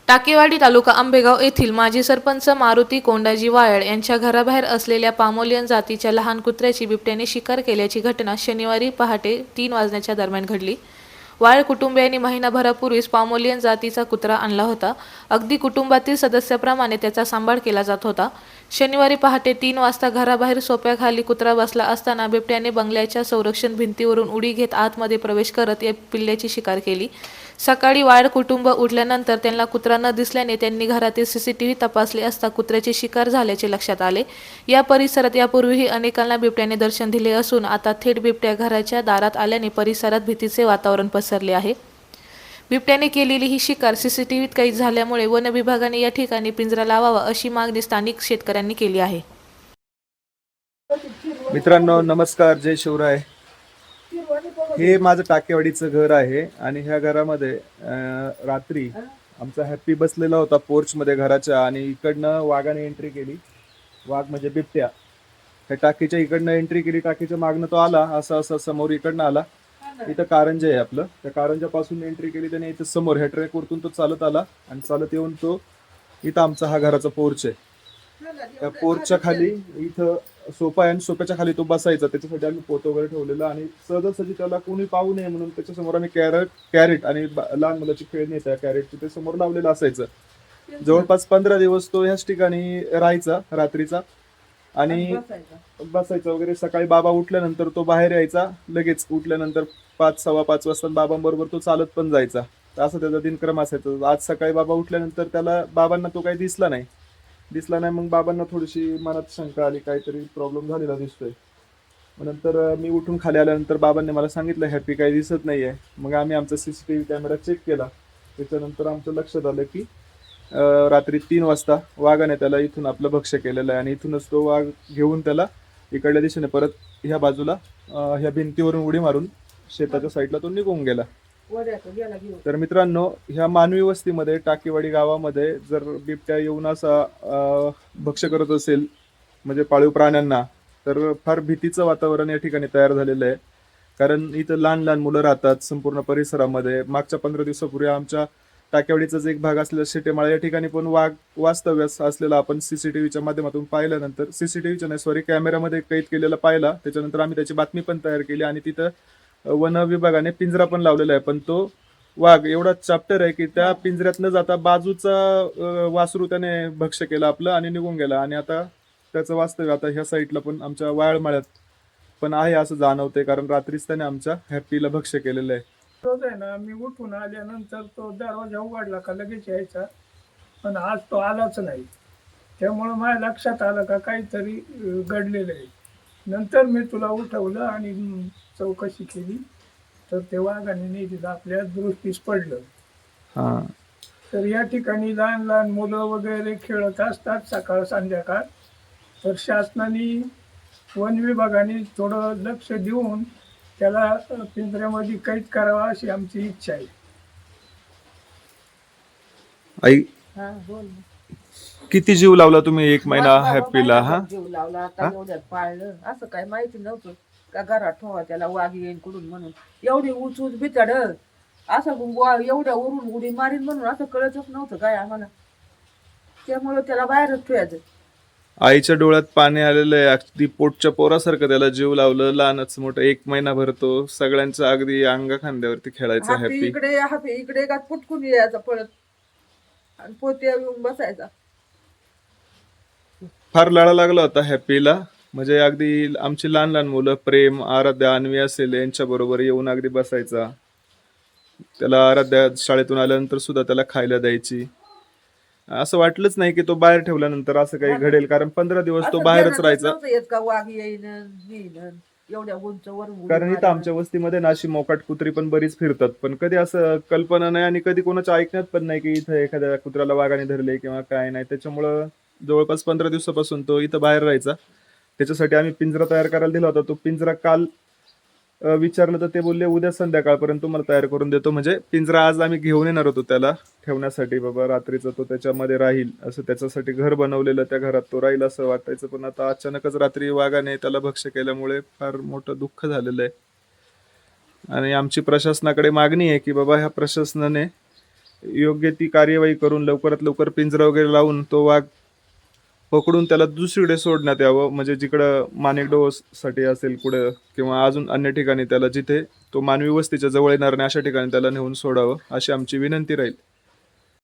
टाकेवाडी तालुका आंबेगाव येथील माजी सरपंच मारुती कोंडाजी वायड यांच्या घराबाहेर असलेल्या पामोलियन जातीच्या लहान कुत्र्याची बिबट्याने शिकार केल्याची घटना शनिवारी पहाटे 3 वाजण्याच्या दरम्यान घडली. वायड कुटुंबियांनी महिनाभरापूर्वीच पामोलियन जातीचा कुत्रा आणला होता. अगदी कुटुंबातील सदस्याप्रमाणे त्याचा सांभाळ केला जात होता. शनिवारी पहाटे 3 वाजता घराबाहेर सोप्याखाली कुत्रा बसला असताना बिबट्याने बंगल्याच्या संरक्षण भिंतीवरून उडी घेत आतमध्ये प्रवेश करत या पिल्ल्याची शिकार केली. सकाळी वायड कुटुंब उठल्यानंतर त्यांना कुत्रा न दिसल्याने त्यांनी घरातील सीसीटीव्ही तपासले असता कुत्र्याची शिकार झाल्याचे लक्षात आले. या परिसरात यापूर्वीही अनेकांना बिबट्याने दर्शन दिले असून आता थेट बिबट्या घराच्या दारात आल्याने परिसरात भीतीचे वातावरण पसरले आहे. बिबट्याने केलेली ही शिकार सीसीटीव्हीत कैद झाल्यामुळे वन विभागाने या ठिकाणी पिंजरा लावावा अशी मागणी स्थानिक शेतकऱ्यांनी केली आहे. मित्रांनो नमस्कार, जय शिवराय. हे माझं टाकेवाडीचं घर आहे आणि ह्या घरामध्ये रात्री आमचा हॅप्पी बसलेला होता पोर्चमध्ये घराच्या आणि इकडनं वाघाने एंट्री केली. वाघ म्हणजे बिबट्या. ह्या टाकीच्या इकडनं एंट्री केली. टाकीच्या मागणं तो आला, असं असं समोर इकडनं आला. इथं कारंजे आहे आपलं, त्या कारंजापासून एंट्री केली त्याने. इथं समोर ह्या ट्रॅकवरतून तो चालत आला आणि चालत येऊन तो इथं आमचा हा घराचा पोर्च आहे. त्या पोर्चच्या खाली इथं सोफा आहे आणि सोफ्याच्या खाली तो बसायचा. त्याच्यासाठी आम्ही पोत वगैरे ठेवलेलं आणि सहजासहजी त्याला कोणी पाहू नये म्हणून त्याच्यासमोर आम्ही कॅरेट आणि लहान मुलाची खेळणी येते कॅरेटची ते समोर लावलेलं असायचं. जवळपास 15 दिवस तो ह्याच ठिकाणी राहायचा रात्रीचा आणि बसायचा वगैरे. सकाळी बाबा उठल्यानंतर तो बाहेर यायचा. लगेच उठल्यानंतर 5-5:15 वाजता बाबांबरोबर तो चालत पण जायचा. असं त्याचा दिनक्रम असायचा. आज सकाळी बाबा उठल्यानंतर बाबांना तो काही दिसला नाही. मग बाबांना थोडीशी मनात शंका आली, काहीतरी प्रॉब्लेम झालेला दिसतोय. मग नंतर मी उठून खाली आल्यानंतर बाबांनी मला सांगितलं हॅपी काही दिसत नाहीये. मग आम्ही आमचा सीसीटीव्ही कॅमेरा चेक केला. त्याच्यानंतर आमच्या लक्षात आलं की रात्री 3 वाजता वाघाने त्याला इथून आपलं भक्ष्य केलेलं आहे आणि इथूनच तो वाघ घेऊन त्याला इकडल्या दिशेने परत ह्या बाजूला ह्या भिंतीवरून उडी मारून शेताच्या साईडला तो निघून गेला. तर मित्रांनो, ह्या मानवी वस्तीमध्ये टाकेवाडी गावामध्ये जर बिबट्या येऊन असा भक्ष्य करत असेल म्हणजे पाळीव प्राण्यांना, तर फार भीतीचं वातावरण या ठिकाणी तयार झालेलं आहे. कारण इथं लहान लहान मुलं राहतात संपूर्ण परिसरामध्ये. मागच्या 15 दिवसापूर्वी आमच्या टाकेवाडीचाच एक भाग असलेला शेटेमाळा या ठिकाणी पण वाघ वास्तव्यास असलेला आपण सीसीटीव्हीच्या माध्यमातून पाहिल्यानंतर, सीसीटीव्हीच्या नाही सॉरी कॅमेऱ्यामध्ये कैद केलेला पाहिला. त्याच्यानंतर आम्ही त्याची बातमी पण तयार केली आणि तिथं वन विभागाने पिंजरा पण लावलेला आहे. पण तो वाघ एवढा चॅप्टर आहे की त्या पिंजऱ्यात न जाता बाजूचा वासरू त्याने भक्ष्य केला आपलं आणि निघून गेला. आणि आता त्याचं वास्तव्य आता ह्या साईडला पण आमच्या वाळमाळ्यात पण आहे असं जाणवतंय. कारण रात्रीच त्याने आमच्या हॅपीला भक्ष्य केलेलं आहे. रोज आहे ना, मी उठून आल्यानंतर तो दरवाजा उघडला का लगेच यायचा, पण आज तो आलाच नाही. त्यामुळं माझ्या लक्षात आलं का काहीतरी घडलेलं आहे. नंतर मी तुला उठवलं आणि चौकशी केली तर ते वाघाने नीट आपल्या दृष्टीस पडलं. तर या ठिकाणी लहान लहान मुलं वगैरे खेळत असतात सकाळ संध्याकाळ. तर शासनाने वन विभागाने थोडं लक्ष देऊन त्याला पिंजऱ्यामध्ये कैद करावा अशी आमची इच्छा आहे. आई, किती जीव लावला तुम्ही 1 महिना हॅपीला? जीव लावला. आता एवढ्यात पाळलं असं काय माहिती नव्हतं का घरात ठेवा त्याला वाघ येईन कुठून म्हणून. एवढी ऊच ऊच बिचाड असं एवढ्या उरून उडी मारीन म्हणून असं कळतच नव्हतं काय आम्हाला. त्यामुळे त्याला बाहेरच ठेवायचं. आईच्या डोळ्यात पाणी आलेलं आहे. अगदी पोटच्या पोरासारखं त्याला जीव लावलं. लहानच मोठं 1 महिना भरतो सगळ्यांचं अगदी अंग खांद्यावरती खेळायचं. हॅपी इकडे का फुटकून यायचा पळत आणि पोत्या येऊन बसायचा. फार लढा लागला होता हॅपीला. म्हणजे अगदी आमची लहान लहान मुलं प्रेम, आराध्या, अन्वी असेल यांच्या बरोबर येऊन अगदी बसायचा. त्याला आराध्या शाळेतून आल्यानंतर सुद्धा त्याला खायला द्यायची. असं वाटलंच नाही की तो बाहेर ठेवल्यानंतर असं काही घडेल. कारण 15 दिवस तो बाहेरच राहायचा. वाघ येईन एवढ्या उंचवर. कारण इथं आमच्या वस्तीमध्ये ना अशी मोकाट कुत्री पण बरीच फिरतात. पण कधी असं कल्पना नाही आणि कधी कोणाच्या ऐकण्यात पण नाही की इथं एखाद्या कुत्र्याला वाघाने धरले किंवा काय नाही. त्याच्यामुळं जवळपास 15 दिवसापासून तो इथं बाहेर राहायचा. त्याच्यासाठी आम्ही पिंजरा तयार करायला दिला होता. तो पिंजरा काल विचारलं तर ते बोलले उद्या संध्याकाळपर्यंत तुम्हाला तयार करून देतो. म्हणजे पिंजरा आज आम्ही घेऊन येणार होतो त्याला ठेवण्यासाठी. बाबा रात्रीचा तो त्याच्यामध्ये राहील असं त्याच्यासाठी घर बनवलेलं, त्या घरात तो राहील असं वाटायचं. पण आता अचानकच रात्री वाघाने त्याला भक्ष्य केल्यामुळे फार मोठं दुःख झालेलं आहे. आणि आमची प्रशासनाकडे मागणी आहे की बाबा ह्या प्रशासनाने योग्य ती कार्यवाही करून लवकरात लवकर पिंजरा वगैरे लावून तो वाघ पकडून त्याला दुसरीकडे सोडण्यात यावं, म्हणजे जिकडं माणिकडोसाठी असेल कुठं किंवा अजून अन्य ठिकाणी त्याला जिथे तो मानवी वस्तीच्या जवळ येणार नाही अशा ठिकाणी त्याला नेऊन सोडावं, अशी आमची विनंती राहील.